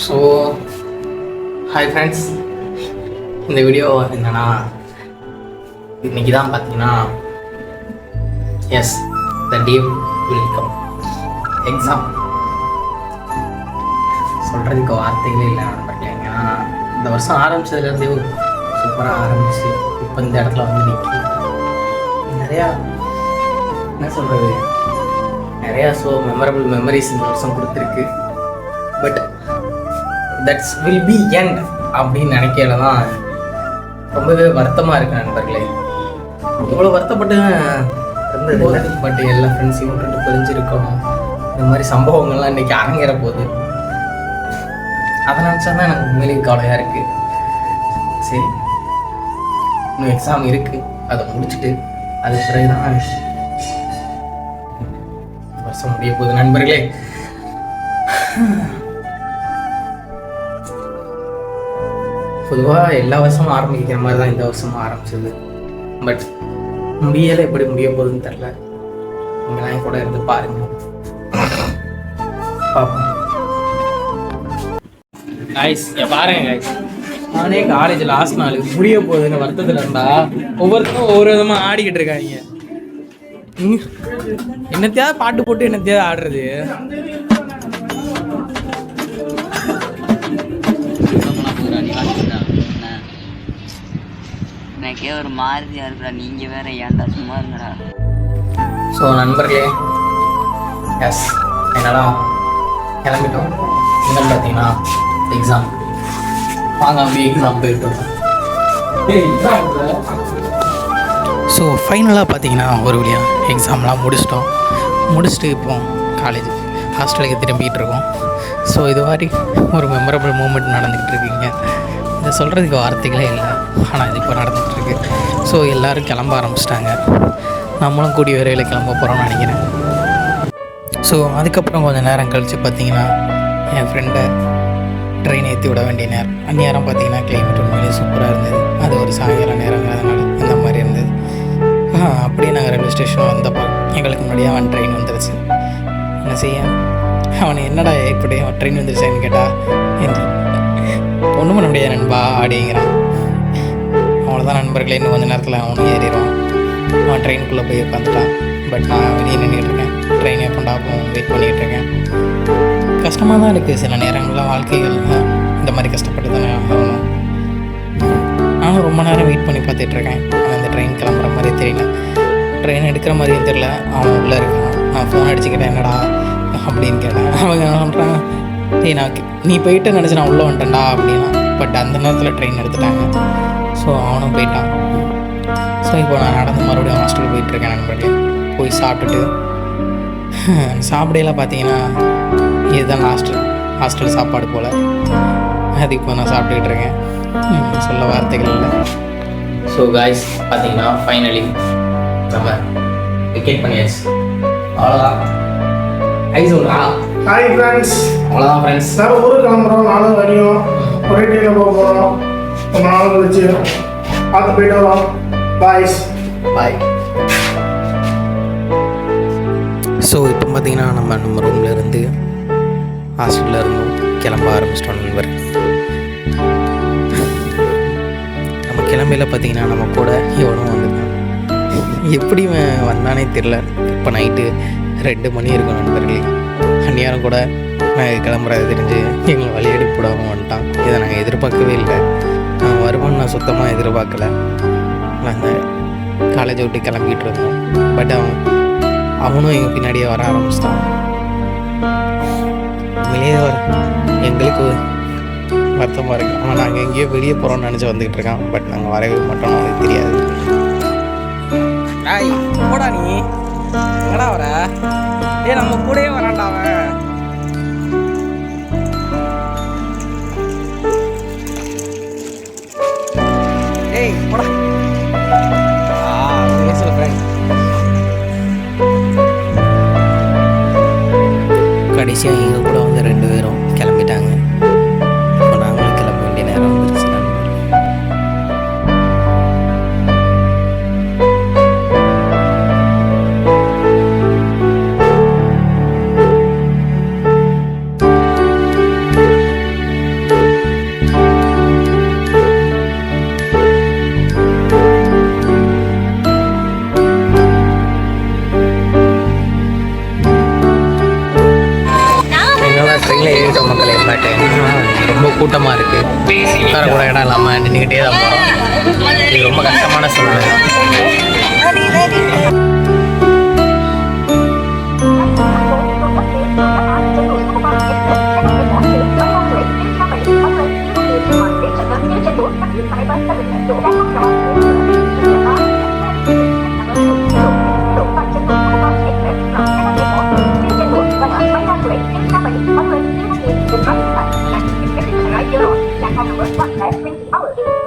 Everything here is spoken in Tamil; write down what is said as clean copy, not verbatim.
ஸோ ஹாய் ஃப்ரெண்ட்ஸ், இந்த வீடியோ என்னன்னா இன்னைக்கு தான் பார்த்தீங்கன்னா as the day will come exam. சொல்கிறதுக்கு வார்த்தைகளே இல்லை நண்பர்களே. ஏன்னா இந்த வருஷம் ஆரம்பித்ததுலேருந்தே சூப்பராக ஆரம்பிச்சு இப்போ இந்த இடத்துல வந்து நிற்கி நிறையா என்ன சொல்கிறது, நிறையா மெமரபிள் மெமரிஸ் இந்த வருஷம் கொடுத்துருக்கு. But that's will be end அப்படின்னு நினைக்கையில தான் ரொம்பவே வருத்தமாக இருக்கு நண்பர்களே. இவ்வளோ வருத்தப்பட்டு இருந்தது, பட் எல்லா ஃப்ரெண்ட்ஸையும் விட்டுட்டு பிரிஞ்சிருக்கோம். இந்த மாதிரி சம்பவங்கள்லாம் இன்றைக்கி அரங்கேற போகுது. அதை நினச்சா தான் எனக்கு உண்மையிலேயே கவலையாக இருக்குது. சரி, இன்னும் எக்ஸாம் இருக்குது, அதை முடிச்சுட்டு அது பிறகு தான் வருஷம் முடிய போகுது நண்பர்களே. பொதுவாக எல்லா வருஷமும் ஆரம்பிக்கிற மாதிரி தான் இந்த வருஷமும் ஆரம்பிச்சது. பட் முடியலை, எப்படி முடிய போகுதுன்னு தெரில. நீங்களாம் கூட இருந்து பாருங்க, பார்ப்போம். காய்ஸ் பாருங்க காய்ஸ், நானே காலேஜ் லாஸ்ட் நாள் முடிய போகுதுன்னு வருத்தத்தில் இருந்தா ஒவ்வொருத்தரும் ஒவ்வொரு விதமாக ஆடிக்கிட்டு இருக்காங்க. என்னத்தையாவது பாட்டு போட்டு என்னத்தையாவது ஆடுறது. எனக்கே ஒரு மாதிரியா இருக்குடா, நீங்க வேற ஏன்டா சும்மா இருங்கடா. ஸோ நண்பர்களே, எஸ் என்னடா கிளம்பிட்டோம். என்னன்னு பார்த்தீங்கன்னா எக்ஸாம். வாங்க அப்படியே எக்ஸாம் போயிட்டோம். ஸோ ஃபைனலாக பார்த்தீங்கன்னா ஒரு வழியாக எக்ஸாம்லாம் முடிச்சுட்டு இப்போ காலேஜ் ஹாஸ்டலுக்கு திரும்பிகிட்டு இருக்கோம். ஸோ இது மாதிரி ஒரு மெமரபிள் மூமெண்ட் நடந்துக்கிட்டு இருக்கீங்க. இதை சொல்கிறதுக்கு வார்த்தைகளே இல்லை, ஆனால் இது இப்போ நடந்துகிட்ருக்கு. ஸோ எல்லோரும் கிளம்ப ஆரம்பிச்சிட்டாங்க. நம்மளும் கூடிய விரைவில் கிளம்ப போகிறோம்னு நினைக்கிறேன். ஸோ அதுக்கப்புறம் கொஞ்சம் நேரம் கழித்து பார்த்திங்கன்னா என் ஃப்ரெண்டை ட்ரெயின் ஏற்றி விட வேண்டிய நேரம். அந்நேரம் பார்த்திங்கன்னா கிளைமேட் உண்மையிலே சூப்பராக இருந்தது. அது ஒரு சாயங்காலம் நேரங்கிறதுனால அந்த மாதிரி இருந்தது. அப்படியே நாங்கள் ரயில்வே ஸ்டேஷன் வந்தப்போ எங்களுக்கு முன்னாடியே அவன் ட்ரெயின் வந்துருச்சு. என்ன செய்ய, அவனை என்னடா இப்படி ட்ரெயின் வந்துருச்சான்னு கேட்டால் ஒன்றும் பண்ண முடியாது நண்பா அப்படிங்கிறான். அவ்வளோதான் நண்பர்களே, இன்னும் கொஞ்சம் நேரத்தில் அவனும் ஏறிடுவான். அவன் ட்ரெயினுக்குள்ளே போய் உட்காந்துட்டான். பட் நான் வெளியே நின்றுட்டுருக்கேன். ட்ரெயின் எப்போண்டா வெயிட் பண்ணிகிட்ருக்கேன். கஷ்டமாக தான் இருக்குது சில நேரங்களில். வாழ்க்கைகள் இந்த மாதிரி கஷ்டப்பட்டு தானே ஆகணும். நானும் ரொம்ப நேரம் வெயிட் பண்ணி பார்த்துட்ருக்கேன். ஆனால் இந்த ட்ரெயின் கிளம்புற மாதிரி தெரியல, ட்ரெயின் எடுக்கிற மாதிரியும் தெரியல. அவன் உள்ளே இருக்கான். நான் ஃபோன் அடிச்சுக்கிட்டேன், என்னடா அப்படின்னு கேட்டேன். அவங்க என்ன பண்ணுறான், நான் நீ போயிட்டு நினச்சி நான் உள்ளே வந்துட்டேன்டா அப்படின்னா. பட் அந்த நேரத்தில் ட்ரெயின் எடுத்துட்டாங்க. ஸோ அவனும் போயிட்டான். ஸோ இப்போ நான் நடந்து மறுபடியும் ஹாஸ்டலுக்கு போயிட்டுருக்கேன் நண்பர்களே. போய் சாப்பிட்டுட்டு சாப்பிடையெல்லாம் பார்த்தீங்கன்னா இதுதான் ஹாஸ்டல் சாப்பாடு போல். அது இப்போ நான் சாப்பிட்டுக்கிட்டு இருக்கேன். சொல்ல வார்த்தைகள் இல்லை. ஸோ காய்ஸ் பார்த்தீங்கன்னா ஃபைனலி நம்ம விக்கெட் பண்ணியாச்சு. அவ்வளோதான். ஹாய் ஃப்ரெண்ட்ஸ், அவ்வளோதான் ஃப்ரெண்ட்ஸ். நாங்கள் ஊருக்கு கிளம்புறோம். நானும் வரையும் ஒரே ட்ரெயினில் போக போகிறோம். ரொம்ப நாள் கழிச்சு பார்த்து போயிட்டு வரோம். Boys boy. ஸோ இப்போ பார்த்தீங்கன்னா நம்ம ரூமில் இருந்து ஹாஸ்டலில் இருந்தோம் கிளம்ப ஆரம்பிச்சிட்டோம் நண்பர். நம்ம கிளம்பையில் பார்த்தீங்கன்னா நம்ம கூட எவனும் வந்துருக்கான். எப்படி வந்தானே தெரில. இப்போ நைட்டு 2 மணி இருக்கும் நண்பர்களே. அந்நேரம் கூட நாங்கள் கிளம்புறது தெரிஞ்சு எங்களை வழி எடுப்பிடாமல் வந்துட்டான். இதை நாங்கள் எதிர்பார்க்கவே இல்லை. நான் வருமானு நான் சுத்தமாக எதிர்பார்க்கல. நாங்கள் காலேஜை விட்டு கிளம்பிகிட்டு இருந்தோம். பட் அவனும் எங்கள் பின்னாடியே வர ஆரம்பிச்சிட்டான். வெளியே எங்களுக்கு வருத்தமாக இருக்குது. ஆனால் நாங்கள் எங்கேயோ வெளியே போகிறோம்னு நினச்சி வந்துக்கிட்டு இருக்கான். பட் நாங்கள் வரவே மாட்டோம், அவனுக்கு தெரியாது. போடா நீ எங்கடா வர? நம்ம கூடயே வரான்டா அவன். போடா. கடைசியாக எங்கள் கூட வந்து 2 பேரும் கிளம்பிட்டாங்க. இப்போ நாங்களும் கிளம்ப வேண்டிய நேரம் வந்துருச்சு. ட்ரெயினில் ஏறிட்டோம் மக்களே. பட் ரொம்ப கூட்டமாக இருக்குது, உட்கார கூட இடம் இல்லாமல் நின்றுக்கிட்டே தான் போகிறோம். இது ரொம்ப கஷ்டமான சூழ்நிலை தான். Mọi người